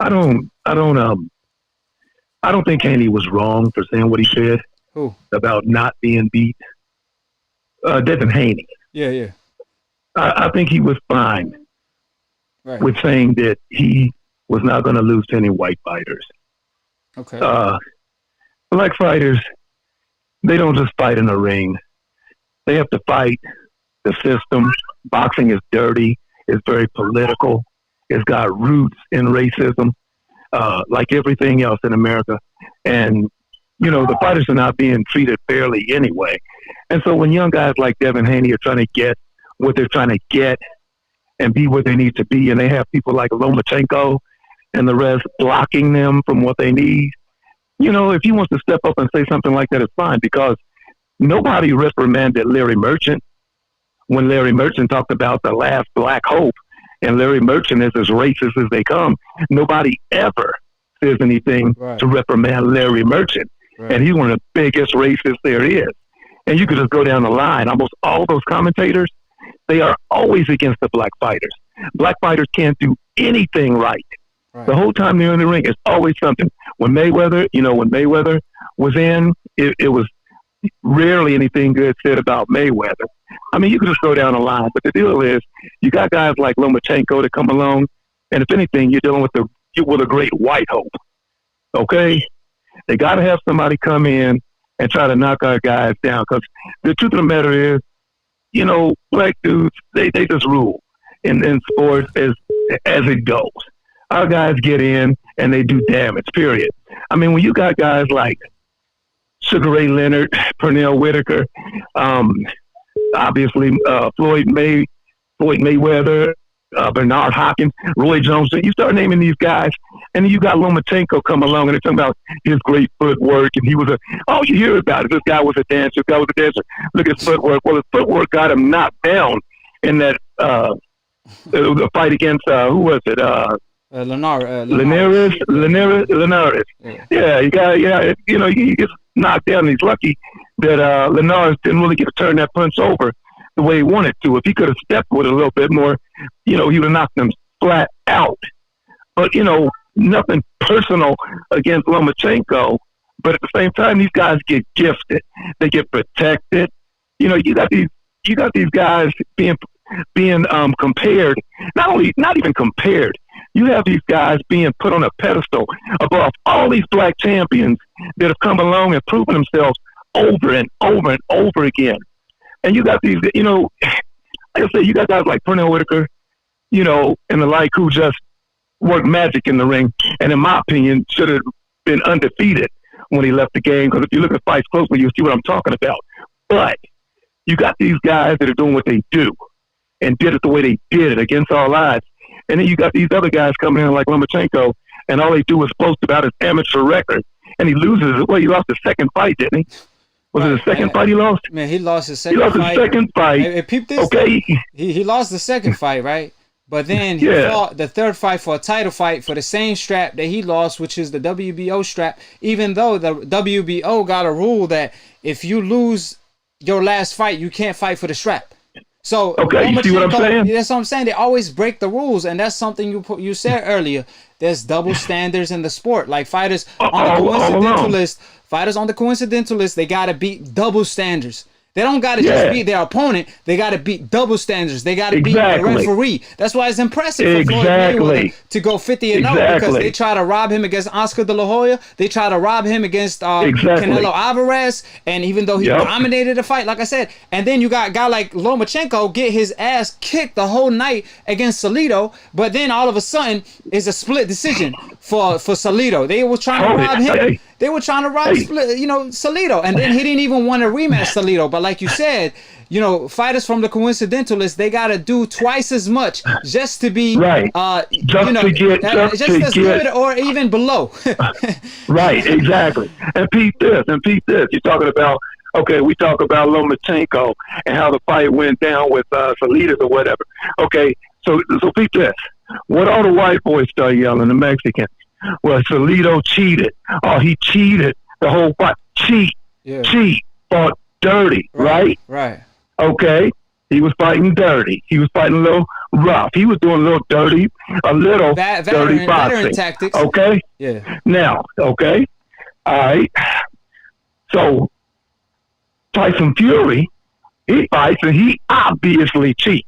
I don't think Haney was wrong for saying what he said Who? about not being beat. Devin Haney. Yeah, yeah. I think he was fine Right. with saying that he was not going to lose to any white fighters. Okay. Black fighters, they don't just fight in the ring. They have to fight the system. Boxing is dirty. It's very political. It's got roots in racism, like everything else in America. And, the fighters are not being treated fairly anyway. And so when young guys like Devin Haney are trying to get what they're trying to get and be where they need to be, and they have people like Lomachenko and the rest blocking them from what they need, if he wants to step up and say something like that, it's fine, because nobody reprimanded Larry Merchant when Larry Merchant talked about the last black hope, and Larry Merchant is as racist as they come. Nobody ever says anything to reprimand Larry Merchant. Right. And he's one of the biggest racists there is. And you could just go down the line. Almost all those commentators, they are always against the black fighters. Black fighters can't do anything right. The whole time they're in the ring, it's always something. When Mayweather was in, it was rarely anything good said about Mayweather. I mean, you could just go down the line. But the deal is, you got guys like Lomachenko that come along, and if anything, you're dealing with a great white hope. Okay? They got to have somebody come in and try to knock our guys down, because the truth of the matter is, black dudes, they just rule in sports as it goes. Our guys get in and they do damage, period. I mean, when you got guys like Sugar Ray Leonard, Pernell Whitaker, obviously Floyd Mayweather, Bernard Hopkins, Roy Jones, you start naming these guys, and then you got Lomachenko come along and they're talking about his great footwork, and he was you hear about it. This guy was a dancer. Look at his footwork. Well, his footwork got him knocked down in that the fight against, who was it? Linares. Yeah, he gets knocked down, and he's lucky that Linares didn't really get to turn that punch over the way he wanted to. If he could have stepped with it a little bit more, he would have knocked him flat out. But, nothing personal against Lomachenko. But at the same time, these guys get gifted. They get protected. You got these guys being compared. Not even compared. You have these guys being put on a pedestal above all these black champions that have come along and proven themselves over and over and over again. And you got these, like I said, you got guys like Pernell Whitaker, and the like, who just worked magic in the ring, and in my opinion, should have been undefeated when he left the game. Because if you look at fights closely, you'll see what I'm talking about. But you got these guys that are doing what they do and did it the way they did it against all odds. And then you got these other guys coming in like Lomachenko, and all they do is boast about his amateur record. And he loses. Well, he lost the second fight, didn't he? Was it the second fight he lost? Man, he lost his second fight. He lost his second fight. Hey, peep this. Okay. He lost the second fight, right? But then he fought the third fight for a title fight for the same strap that he lost, which is the WBO strap, even though the WBO got a rule that if you lose your last fight, you can't fight for the strap. So you see what I'm saying? That's what I'm saying. They always break the rules, and that's something you said earlier. There's double standards in the sport. Like fighters on the coincidental list, they gotta beat double standards. They don't gotta just beat their opponent. They gotta beat double standards. They gotta beat the referee. That's why it's impressive for Floyd Mayweather to go 50-0 because they try to rob him against Oscar De La Hoya. They try to rob him against Canelo Alvarez. And even though he dominated the fight, like I said, and then you got a guy like Lomachenko get his ass kicked the whole night against Salido, but then all of a sudden it's a split decision for Salido. They were trying to rob him. They were trying to rob, Salido, and then he didn't even want to rematch Salido. But like you said, fighters from the coincidentalists, they got to do twice as much just to be just as good or even below. Right, exactly. And peep this. You're talking about, we talk about Lomachenko and how the fight went down with Salido or whatever. Okay, so peep this. What all the white boys start yelling, the Mexicans? Well, Salido cheated. Oh, he cheated the whole fight. Cheat, fought dirty, right? Right. Okay. He was fighting dirty. He was fighting a little rough. He was doing a little dirty boxing. Veteran tactics. Okay? Yeah. Now, okay? All right. So, Tyson Fury, he fights and he obviously cheats.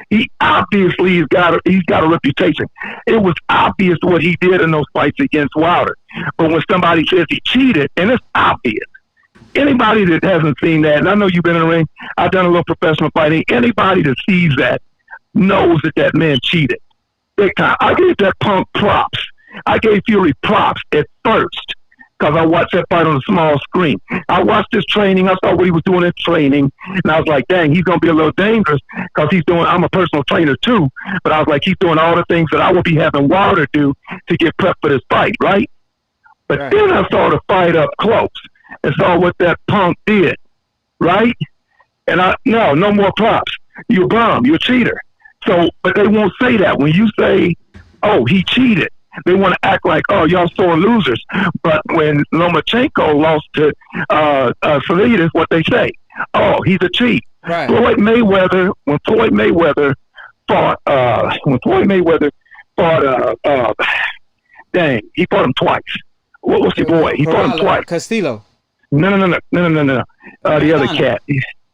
He obviously he's got a reputation. It was obvious what he did in those fights against Wilder. But when somebody says he cheated, and it's obvious, anybody that hasn't seen that, and I know you've been in the ring, I've done a little professional fighting, anybody that sees that knows that man cheated. Big time. I gave that punk props. I gave Fury props at first because I watched that fight on a small screen. I watched his training. I saw what he was doing in training, and I was like, dang, he's going to be a little dangerous because I'm a personal trainer too, but I was like, he's doing all the things that I would be having Wilder do to get prepped for this fight, right? But then I saw the fight up close and saw what that punk did, right? And no more props. You're a bum. You're a cheater. So, but they won't say that. When you say, oh, he cheated, they want to act like, oh, y'all sore losers. But when Lomachenko lost to Salinas, what they say? Oh, he's a cheat. Right. When Floyd Mayweather fought, he fought him twice. What's your boy? He fought him twice. Castillo. No. The other cat.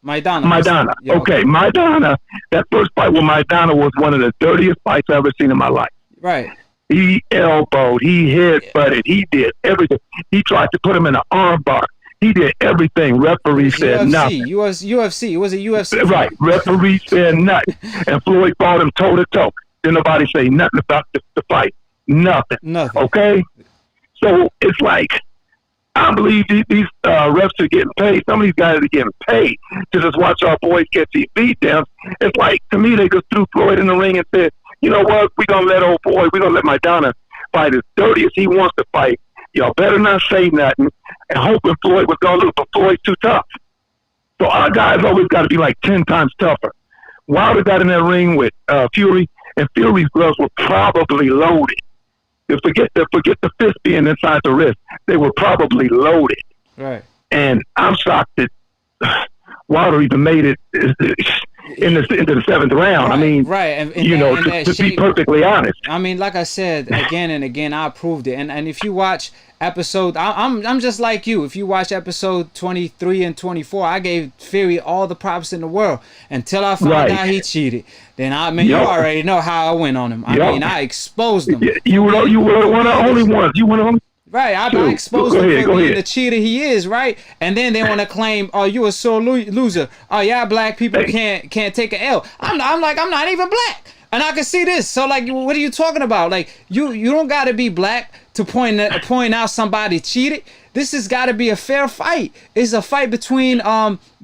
Maidana. Yeah, okay, Maidana. That first fight with Maidana was one of the dirtiest fights I've ever seen in my life. Right. He elbowed, he headbutted, he did everything. He tried to put him in an armbar. He did everything. Referee said nothing. UFC. It was a UFC. Right. Referee said nothing. And Floyd fought him toe to toe. Didn't nobody say nothing about the fight. Nothing. Okay? So it's like, I believe these refs are getting paid. Some of these guys are getting paid to just watch our boys get these beatdowns. It's like, to me, they just threw Floyd in the ring and said, you know what, we're going to let Maidana fight as dirty as he wants to fight. Y'all better not say nothing. And hoping Floyd was going to lose, but Floyd's too tough. So our guys always got to be like 10 times tougher. Wilder got in that ring with Fury, and Fury's gloves were probably loaded. Forget the fist being inside the wrist. They were probably loaded. Right. And I'm shocked that Wilder even made it into the seventh round. Right, I mean, right. And to be perfectly honest. I mean, like I said again and again, I proved it. And if you watch episode, I'm just like you. If you watch episode 23 and 24, I gave Fury all the props in the world until I found out he cheated. Then you already know how I went on him. I mean, I exposed him. You were one of the only ones. You went on. Right, I exposed him for being the cheater he is, right? And then they want to claim, oh, you a sore loser. Oh, yeah, black people can't take an L. I'm not even black. And I can see this. So, like, what are you talking about? Like, you don't got to be black to point out somebody cheated. This has got to be a fair fight. It's a fight between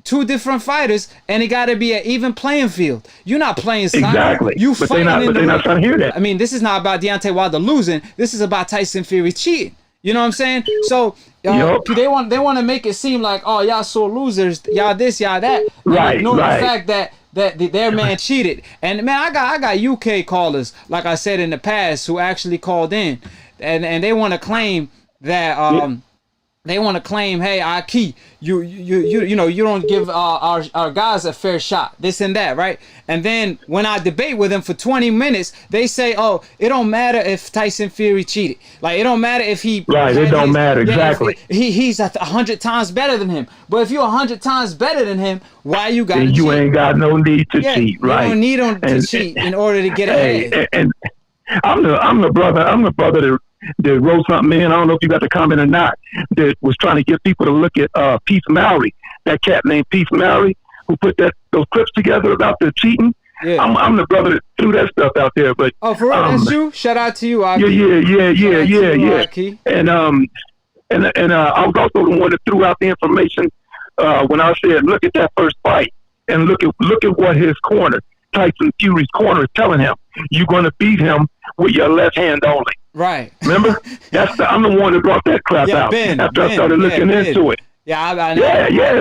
two different fighters, and it got to be an even playing field. You're not playing soccer. Exactly. But they're not trying to hear that. I mean, this is not about Deontay Wilder losing. This is about Tyson Fury cheating. You know what I'm saying? So they want to make it seem like, oh, y'all sore losers, y'all this, y'all that. Right. Ignore the fact that their man cheated. And man, I got UK callers, like I said in the past, who actually called in, and they want to claim that they want to claim, hey, Akhi, you know, you don't give our guys a fair shot, this and that, right? And then when I debate with them for 20 minutes, they say, oh, it don't matter if Tyson Fury cheated. Like, it don't matter if he... Right, it don't matter, exactly. He's 100 times better than him. But if you're 100 times better than him, why you got to cheat? You ain't got no need to cheat, right? You don't need him to cheat in order to get ahead. And I'm the brother that wrote something in, I don't know if you got the comment or not, that was trying to get people to look at Peace Mowry, that cat named Peace Mowry, who put those clips together about the cheating. Yeah. I'm the brother that threw that stuff out there. But oh, for real, that's you? Shout out to you, Akhi. Yeah. And I was also the one that threw out the information when I said, look at that first fight, and look at what his corner, Tyson Fury's corner, is telling him. You're going to beat him with your left hand only. Right. Remember? I'm the one that brought that crap out after I started looking into it. Yeah,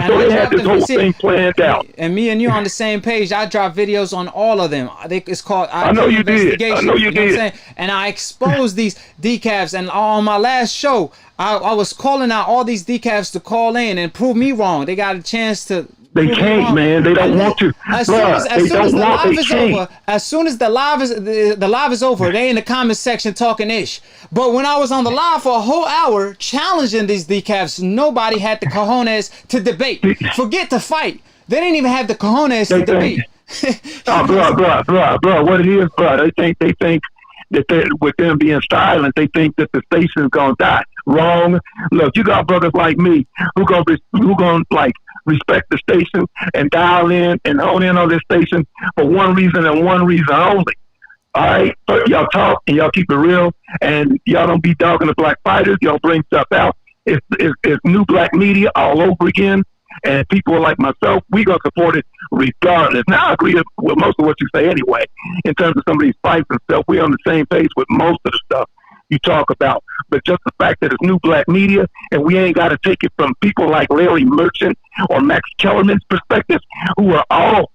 so they had this whole thing planned out. And me and you on the same page. I dropped videos on all of them. I think it's called I know you did. You know what I'm saying? And I exposed these decafs. And on my last show, I was calling out all these decafs to call in and prove me wrong. They got a chance to They can't, man. They don't want to. As soon as the live is over, as soon as the live is over, they in the comment section talking ish. But when I was on the live for a whole hour challenging these decafs, nobody had the cojones to debate. Forget to fight. They didn't even have the cojones to debate. bro, what it is, bro? They think that with them being silent, they think that the station's gonna die. Wrong. Look, you got brothers like me who gonna like respect the station and dial in and hone in on this station for one reason and one reason only. All right, so y'all talk and y'all keep it real, and y'all don't be dogging the black fighters. Y'all bring stuff out. It's new black media all over again. And people like myself, we gonna support it regardless. Now I agree with most of what you say anyway. In terms of some of these fights and stuff, we're on the same page with most of the stuff you talk about. But just the fact that it's new black media, and we ain't got to take it from people like Larry Merchant or Max Kellerman's perspective, who are all.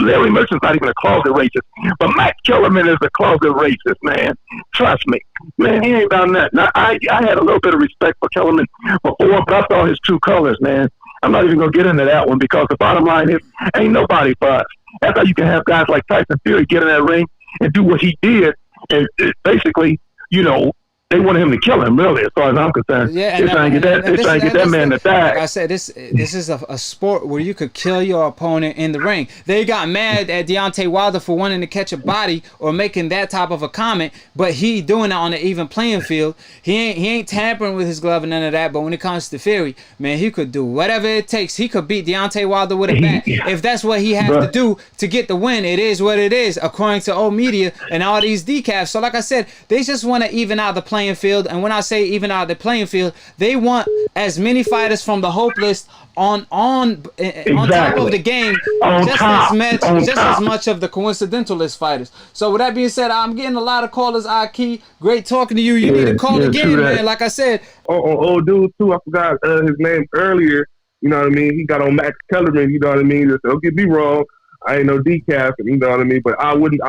Larry Merchant's not even a closet racist, but Max Kellerman is a closet racist, man. Trust me, man. He ain't done that. Now, I had a little bit of respect for Kellerman before, but I saw his true colors, man. I'm not even going to get into that one because the bottom line is, ain't nobody for us. That's how you can have guys like Tyson Fury get in that ring and do what he did. And basically, you know, they wanted him to kill him, really, as far as I'm concerned. Yeah, they're trying to get that man to die. Like I said, this is a sport where you could kill your opponent in the ring. They got mad at Deontay Wilder for wanting to catch a body or making that type of a comment, but he doing it on an even playing field. He ain't tampering with his glove and none of that. But when it comes to Fury, man, he could do whatever it takes. He could beat Deontay Wilder with a bat. If that's what he has to do to get the win, it is what it is, according to old media and all these decafs. So like I said, they just want to even out the playing field. And when I say even out the playing field, they want as many fighters from the hope list on top of the game, just as much of the coincidentalist fighters. So with that being said, I'm getting a lot of callers. Akhi, great talking to you. You need to call again, man. Like I said, old dude too. I forgot his name earlier. You know what I mean? He got on Max Kellerman. You know what I mean? Just, don't get me wrong. I ain't no decaf, you know what I mean? But I wouldn't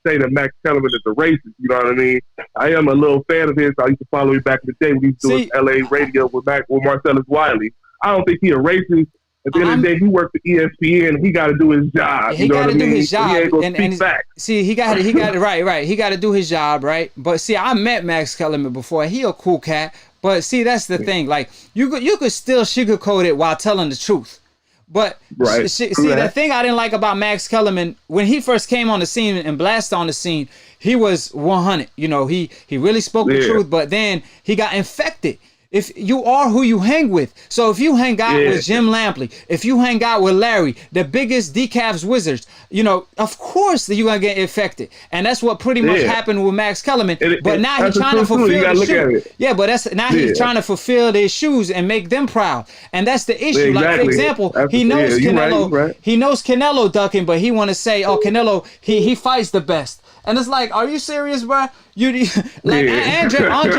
say that Max Kellerman is a racist, you know what I mean? I am a little fan of his. I used to follow him back in the day when he was doing LA radio with Marcellus Wiley. I don't think he a racist. At the end of the day, he worked for ESPN. He got to do his job. He got to do his job. He ain't gonna speak back. See, he got it right. He got to do his job, right? But see, I met Max Kellerman before. He a cool cat. But see, that's the thing. Like you could still sugarcoat it while telling the truth. But see, the thing I didn't like about Max Kellerman, when he first came on the scene and blasted on the scene, he was 100. You know, he really spoke the truth, but then he got infected. If you are who you hang with. So if you hang out with Jim Lampley, if you hang out with Larry, the biggest decafs wizards, you know, of course that you're going to get infected. And that's what pretty much happened with Max Kellerman. But now he's trying to fulfill his shoes. Yeah, but he's trying to fulfill their shoes and make them proud. And that's the issue. Like, for example, he knows Canelo. He knows Canelo ducking, but he want to say, oh, Canelo, he fights the best. And it's like, are you serious, bro? Andre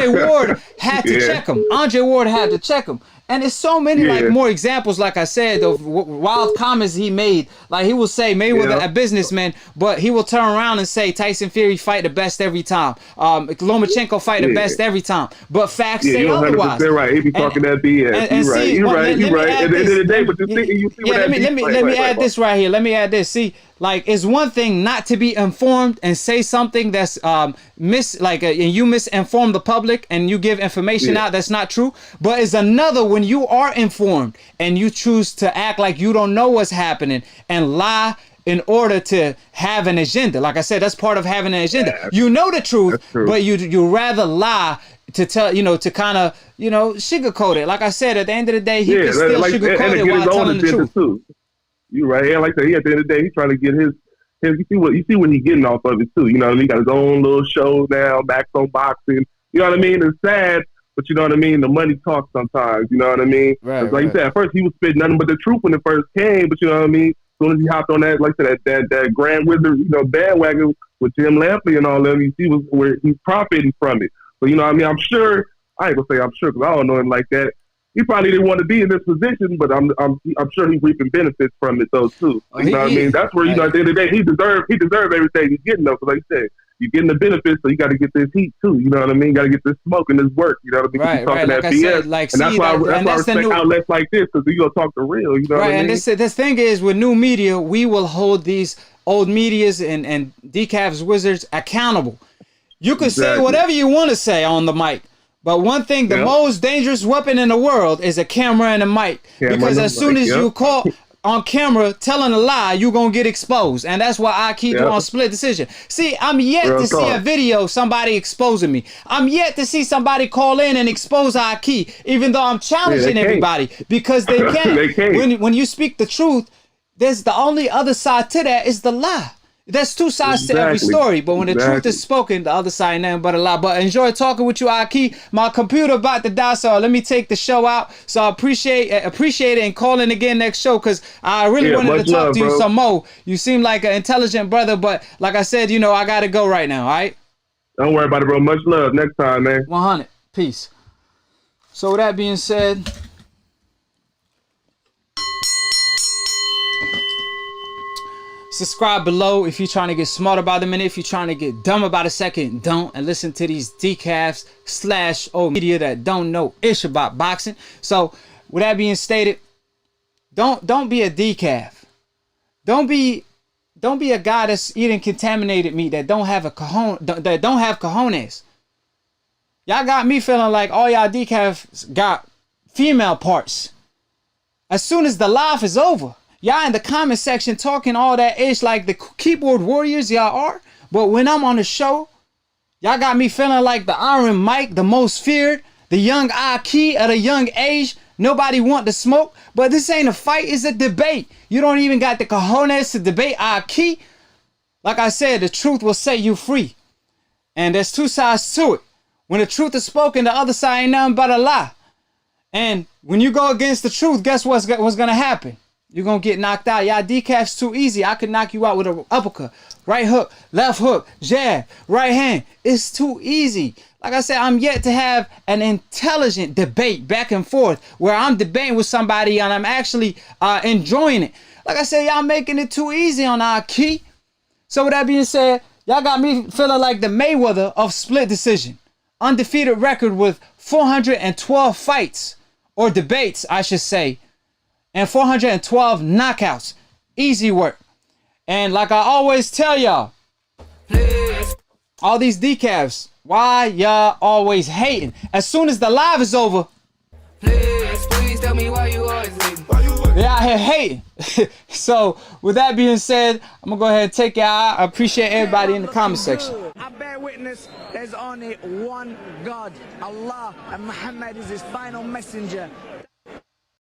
Ward had to check him. Andre Ward had to check him. And there's so many more examples, like I said, of wild comments he made. Like he will say Mayweather a businessman, but he will turn around and say Tyson Fury fight the best every time. Lomachenko fight the best every time. But facts say otherwise. Right. He be talking that BS. You're right. At the end of the day, but you see what let me add this right here. Let me add this. See, like it's one thing not to be informed and say something that's and you misinform the public and you give information out that's not true. But it's another when you are informed and you choose to act like you don't know what's happening and lie in order to have an agenda. Like I said, that's part of having an agenda. You know the truth, but you rather lie to tell, to kind of, sugarcoat it. Like I said, at the end of the day, he can still sugarcoat it while telling the truth. Too. You right. And like I said, at the end of the day, he's trying to get his you see what he's getting off of it too. You know what I mean? He got his own little show now, back on boxing. You know what I mean? It's sad, but you know what I mean? The money talks sometimes. You know what I mean? Right, like you said, at first he was spitting nothing but the truth when it first came, but you know what I mean? As soon as he hopped on that, like I said, that Grand Wizard, bandwagon with Jim Lampley and all them, you see where he's profiting from it. So, you know what I mean? I'm sure, I ain't gonna say I'm sure because I don't know him like that. He probably didn't want to be in this position, but I'm sure he's reaping benefits from it though too. You know what I mean? That's where at the end of the day he deserved everything he's getting though. Because like you said, you're getting the benefits, so you got to get this heat too. You know what I mean? Got to get this smoke and this work. You know what I mean? Right, talking right. that Like I BS, said, like, and that's why I respect new outlets like this, because you gonna talk the real. You know what I mean? And this thing is, with new media, we will hold these old medias and decafs wizards accountable. You can say whatever you want to say on the mic, but one thing, the most dangerous weapon in the world is a camera and a mic. Because as soon as you caught on camera telling a lie, you're going to get exposed. And that's why I keep on Split Decision. See, I'm yet to see a video somebody exposing me. I'm yet to see somebody call in and expose Akhi, even though I'm challenging everybody, because they can't. They can't. When you speak the truth, there's the only other side to that is the lie. There's two sides to every story, but when the truth is spoken, the other side ain't nothing but a lie. But enjoy talking with you, Akhi. My computer about to die, so let me take the show out. So I appreciate it and call in again next show, because I really wanted to talk to you some more. You seem like an intelligent brother, but like I said, I got to go right now, all right? Don't worry about it, bro. Much love. Next time, man. 100. Peace. So with that being said, subscribe below if you're trying to get smart about a minute. If you're trying to get dumb about a second, don't. And listen to these decafs / old media that don't know ish about boxing. So with that being stated, don't be a decaf. Don't be a guy that's eating contaminated meat that don't have cojones. Y'all got me feeling like all y'all decafs got female parts. As soon as the live is over, y'all in the comment section talking all that ish like the keyboard warriors y'all are. But when I'm on the show, y'all got me feeling like the Iron Mike, the most feared, the young Akhi at a young age. Nobody want to smoke. But this ain't a fight, it's a debate. You don't even got the cojones to debate Akhi. Like I said, the truth will set you free. And there's two sides to it. When the truth is spoken, the other side ain't nothing but a lie. And when you go against the truth, guess what's going to happen? You're going to get knocked out. Y'all decaf's too easy. I could knock you out with an uppercut. Right hook, left hook, jab, right hand. It's too easy. Like I said, I'm yet to have an intelligent debate back and forth where I'm debating with somebody and I'm actually enjoying it. Like I said, y'all making it too easy on Akhi. So with that being said, y'all got me feeling like the Mayweather of Split Decision. Undefeated record with 412 fights, or debates, I should say, and 412 knockouts. Easy work. And like I always tell y'all, all these decafs, why y'all always hating? As soon as the live is over, please tell me why you always hating. They out here hating. So with that being said, I'm gonna go ahead and take y'all out. I appreciate everybody in the comment section. I bear witness, there's only one God, Allah, and Muhammad is his final messenger.